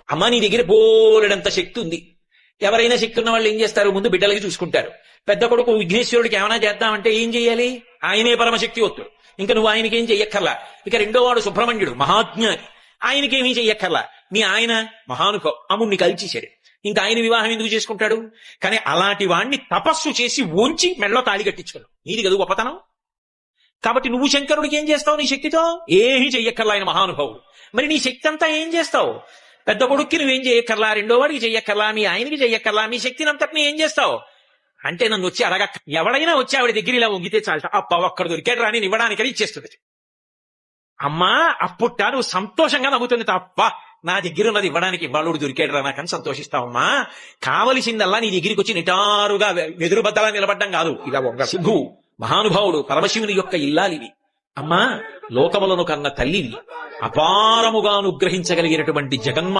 అమ్మ నీ దగ్గర బోలెడంత శక్తి ఉంది. ఎవరైనా శక్తి ఉన్న వాళ్ళు ఏం చేస్తారు? ముందు బిడ్డలకి చూసుకుంటారు. పెద్ద కొడుకు విఘ్నేశ్వరుడికి ఏమైనా చేద్దామంటే ఏం చెయ్యాలి? ఆయనే పరమశక్తివంతుడు, ఇంకా నువ్వు ఆయనకేం చెయ్యక్కర్లా. ఇక రెండో వాడు సుబ్రహ్మణ్యుడు, మహాజ్ఞాని, ఆయనకేమీ చెయ్యక్కర్లా. నీ ఆయన మహానుభావు, అమ్ముడిని కలిచేశాడు, ఇంకా ఆయన వివాహం ఎందుకు చేసుకుంటాడు? కానీ అలాంటి వాణ్ణి తపస్సు చేసి ఓంచి మెడలో తాళి కట్టించుకోడు. నీది కదా గొప్పతనం. కాబట్టి నువ్వు శంకరుడికి ఏం చేస్తావు నీ శక్తితో? ఏమీ చెయ్యక్కర్లా, ఆయన మహానుభావుడు. మరి నీ శక్తి అంతా ఏం చేస్తావు? పెద్ద కొడుక్కి నువ్వేం చెయ్యక్కర్లా, రెండో వాడికి చెయ్యక్కర్లా, మీ ఆయనకి చెయ్యక్కర్లా, మీ శక్తిని అంతటిని ఏం చేస్తావు అంటే నన్ను వచ్చి అడగక్క. ఎవడైనా వచ్చి ఆవిడ దగ్గర ఇలా వంగితే చాలట, అప్ప ఒక్కడ దొరికాడు రాని ఇవ్వడానికని ఇచ్చేస్తుంది. అమ్మా అప్పుట నువ్వు సంతోషంగా నవ్వుతుంది తప్ప నా దగ్గర ఉన్నది ఇవ్వడానికి ఇవాళుడు దొరికాడు రా నాకని సంతోషిస్తావమ్మా. కావలసిందల్లా నీ దగ్గరికి వచ్చి నిటారుగా వెదురు బద్దలా నిలబడ్డం కాదు. ఇలా ఒక సిద్ధు మహానుభావుడు పరమశివుని యొక్క ఇల్లాలివి. అమ్మా లోకములను కన్న తల్లివి, అపారముగా అనుగ్రహించగలిగినటువంటి జగన్మ